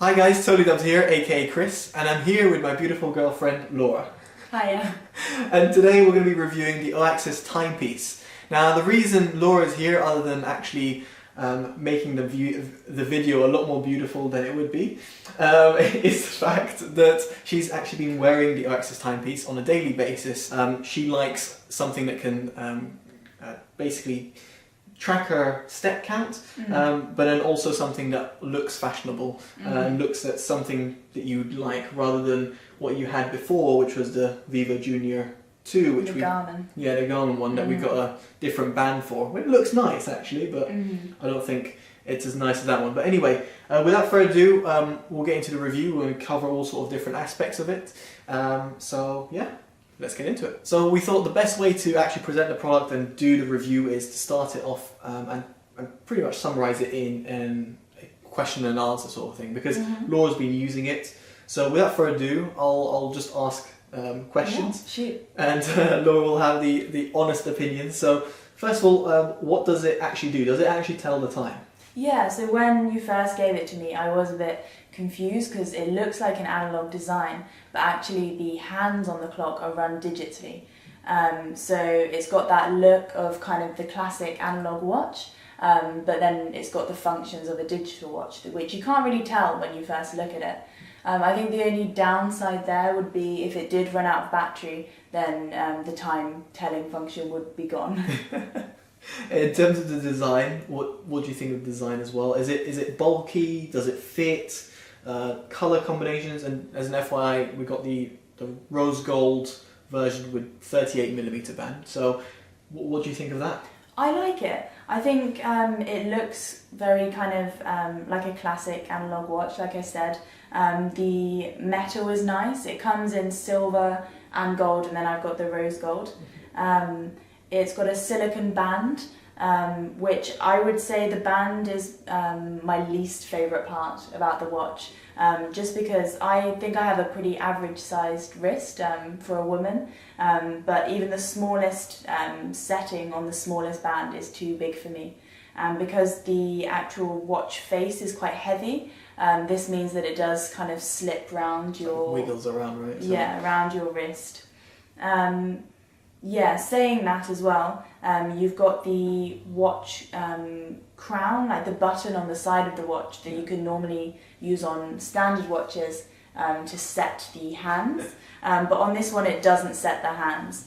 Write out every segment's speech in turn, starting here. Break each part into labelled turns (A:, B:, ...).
A: Hi guys, TotallyDubbed here, aka Chris, and I'm here with my beautiful girlfriend Laura.
B: Hiya.
A: And today we're going to be reviewing the Oaxis Timepiece. Now the reason Laura's here, other than actually making the video a lot more beautiful than it would be, is the fact that she's actually been wearing the Oaxis Timepiece on a daily basis. She likes something that can basically track her step count, but then also something that looks fashionable and looks at something that you'd like rather than what you had before, which was the Viva Junior 2, which
B: the Garmin.
A: Yeah, the Garmin one that we got a different band for. It looks nice actually, but I don't think it's as nice as that one. But anyway, without further ado, we'll get into the review and cover all sort of different aspects of it. So yeah. Let's get into it. So we thought the best way to actually present the product and do the review is to start it off and pretty much summarize it in a question and answer sort of thing, because Laura's been using it. So without further ado, I'll just ask questions.
B: Yeah, shoot.
A: And Laura will have the honest opinion. So first of all, what does it actually do? Does it actually tell the time?
B: Yeah, so when you first gave it to me, I was a bit confused because it looks like an analog design, but actually the hands on the clock are run digitally. So it's got that look of kind of the classic analog watch, but then it's got the functions of a digital watch, which you can't really tell when you first look at it. I think the only downside there would be if it did run out of battery, then the time telling function would be gone.
A: In terms of the design, what do you think of the design as well? Is it bulky? Does it fit? Color combinations, and as an FYI, we got the rose gold version with 38mm band. So, what do you think of that?
B: I like it. I think it looks very kind of like a classic analog watch, like I said. The metal is nice. It comes in silver and gold, and then I've got the rose gold. It's got a silicone band, which I would say the band is my least favourite part about the watch, just because I think I have a pretty average sized wrist for a woman, but even the smallest setting on the smallest band is too big for me. Because the actual watch face is quite heavy, this means that it does kind of slip round your...
A: Wiggles around, right? So.
B: Yeah, around your wrist. Yeah, saying that as well, you've got the watch crown, like the button on the side of the watch that you can normally use on standard watches to set the hands. But on this one, it doesn't set the hands.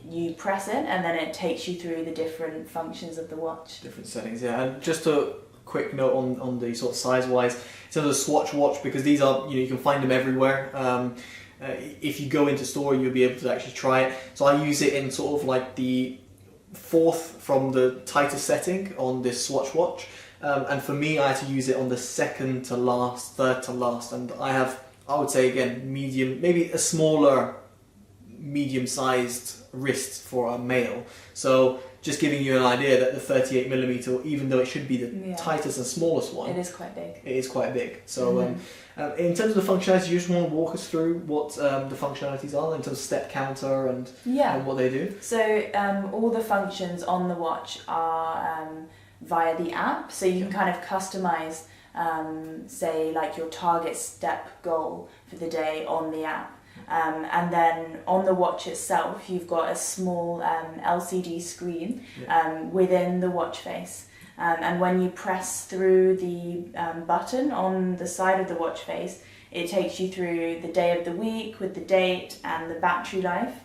B: You press it and then it takes you through the different functions of the watch.
A: Different settings, yeah. And just a quick note on the sort of size-wise, in terms of the Swatch watch, because these are, you can find them everywhere. If you go into store, you'll be able to actually try it. So I use it in sort of like the fourth from the tightest setting on this Swatch watch, and for me I had to use it on the second to last, third to last, and I would say again medium, maybe a smaller medium-sized wrist for a male. So just giving you an idea that the 38mm, even though it should be the tightest and smallest one,
B: it is quite big.
A: It is quite big. So in terms of the functionality, you just want to walk us through what the functionalities are in terms of step counter and what they do?
B: So all the functions on the watch are via the app, so you can kind of customize, say like your target step goal for the day on the app. And then on the watch itself, you've got a small LCD screen within the watch face. And when you press through the button on the side of the watch face, it takes you through the day of the week with the date and the battery life.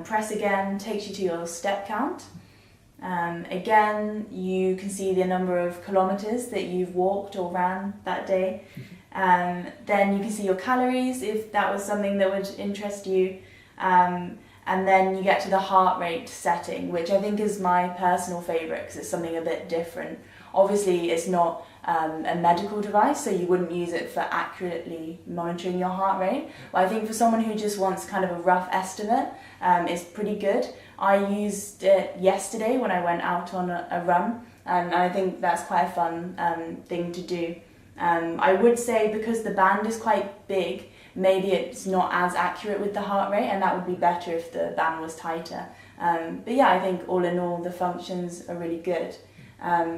B: Press again, takes you to your step count. Again, you can see the number of kilometers that you've walked or ran that day. Then you can see your calories, if that was something that would interest you. And then you get to the heart rate setting, which I think is my personal favourite because it's something a bit different. Obviously, it's not a medical device, so you wouldn't use it for accurately monitoring your heart rate. But I think for someone who just wants kind of a rough estimate, it's pretty good. I used it yesterday when I went out on a run, and I think that's quite a fun thing to do. I would say because the band is quite big, maybe it's not as accurate with the heart rate, and that would be better if the band was tighter. But yeah, I think all in all the functions are really good.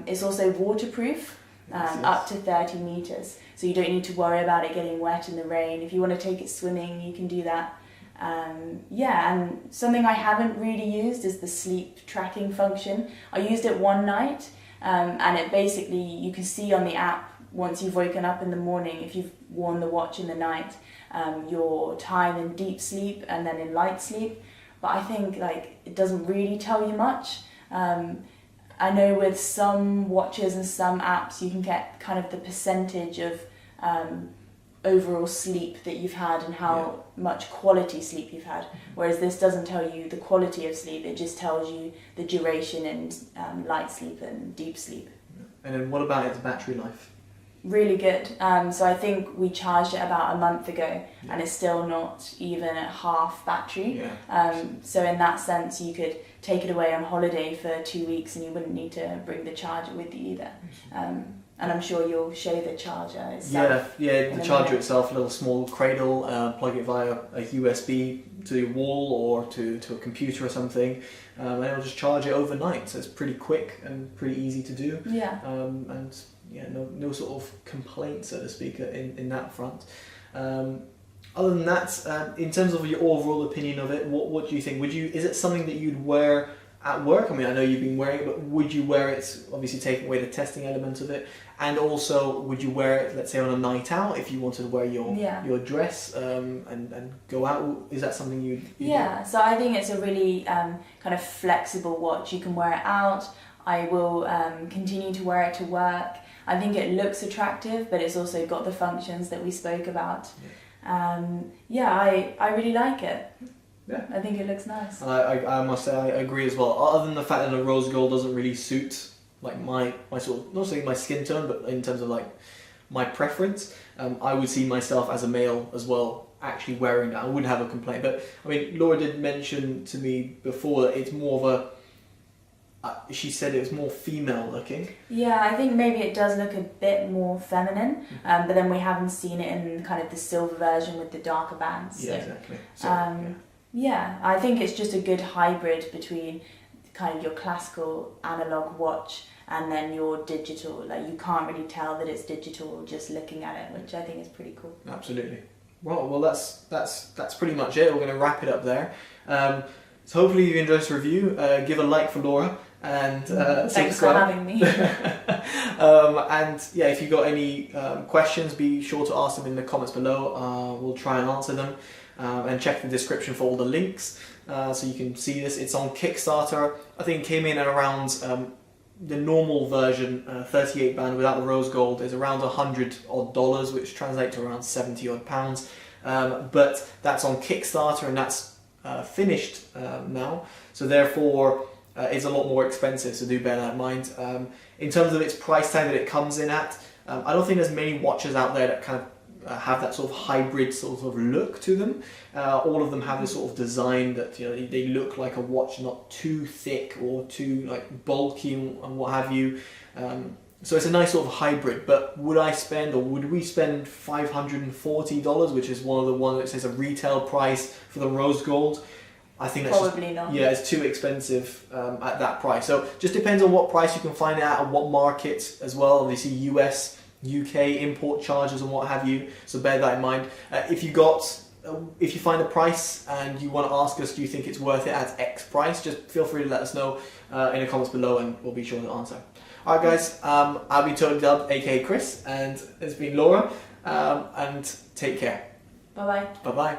B: It's also waterproof, up to 30 meters. So you don't need to worry about it getting wet in the rain. If you want to take it swimming, you can do that. And something I haven't really used is the sleep tracking function. I used it one night, and it basically, you can see on the app once you've woken up in the morning, if you've worn the watch in the night, your time in deep sleep and then in light sleep. But I think like it doesn't really tell you much. I know with some watches and some apps you can get kind of the percentage of overall sleep that you've had and how much quality sleep you've had, whereas this doesn't tell you the quality of sleep, it just tells you the duration and light sleep and deep sleep.
A: And then what about its battery life?
B: Really good. So I think we charged it about a month ago and it's still not even at half battery. So in that sense you could take it away on holiday for 2 weeks and you wouldn't need to bring the charger with you either. And I'm sure you'll show the charger itself.
A: The charger itself, a little small cradle, plug it via a USB to your wall or to a computer or something, and it'll just charge it overnight. So it's pretty quick and pretty easy to do. No sort of complaint, so to speak, in that front. Other than that, in terms of your overall opinion of it, what do you think? Is it something that you'd wear at work? I mean, I know you've been wearing it, but would you wear it, obviously taking away the testing element of it, and also would you wear it, let's say, on a night out if you wanted to wear your dress and go out? Is that something you'd do?
B: So I think it's a really kind of flexible watch. You can wear it out. I will continue to wear it to work. I think it looks attractive, but it's also got the functions that we spoke about. I really like it. I think it looks nice.
A: I must say I agree as well. Other than the fact that the rose gold doesn't really suit like my sort of, not saying my skin tone, but in terms of like my preference, I would see myself as a male as well actually wearing that. I wouldn't have a complaint. But I mean, Laura did mention to me before that it's more of a, she said it was more female looking.
B: Yeah, I think maybe it does look a bit more feminine, but then we haven't seen it in kind of the silver version with the darker bands.
A: Yeah, exactly. So,
B: I think it's just a good hybrid between kind of your classical analog watch and then your digital. Like you can't really tell that it's digital just looking at it, which I think is pretty cool.
A: Absolutely. Well, that's pretty much it. We're going to wrap it up there. So hopefully you enjoyed this review. Give a like for Laura. And
B: thanks for having me.
A: And yeah, if you've got any questions, be sure to ask them in the comments below. We'll try and answer them. And check the description for all the links so you can see this. It's on Kickstarter. I think it came in at around the normal version, 38 band without the rose gold, is around $100 odd, which translates to around 70 odd pounds. But that's on Kickstarter and that's finished now. So therefore, it's a lot more expensive, so do bear that in mind. In terms of its price tag that it comes in at, I don't think there's many watches out there that kind of have that sort of hybrid sort of look to them. All of them have this sort of design that, you know, they look like a watch, not too thick or too like bulky and what have you. So it's a nice sort of hybrid. But would I spend, or would we spend $540, which is one of the ones that says a retail price for the rose gold? I think that's
B: probably not.
A: Yeah, it's too expensive at that price. So just depends on what price you can find it at and what market as well. Obviously US, UK import charges and what have you. So bear that in mind. If you find a price and you want to ask us, do you think it's worth it at X price? Just feel free to let us know in the comments below, and we'll be sure to answer. All right, guys. I've been Totally Dubbed, aka Chris, and it's been Laura. And take care.
B: Bye bye.
A: Bye bye.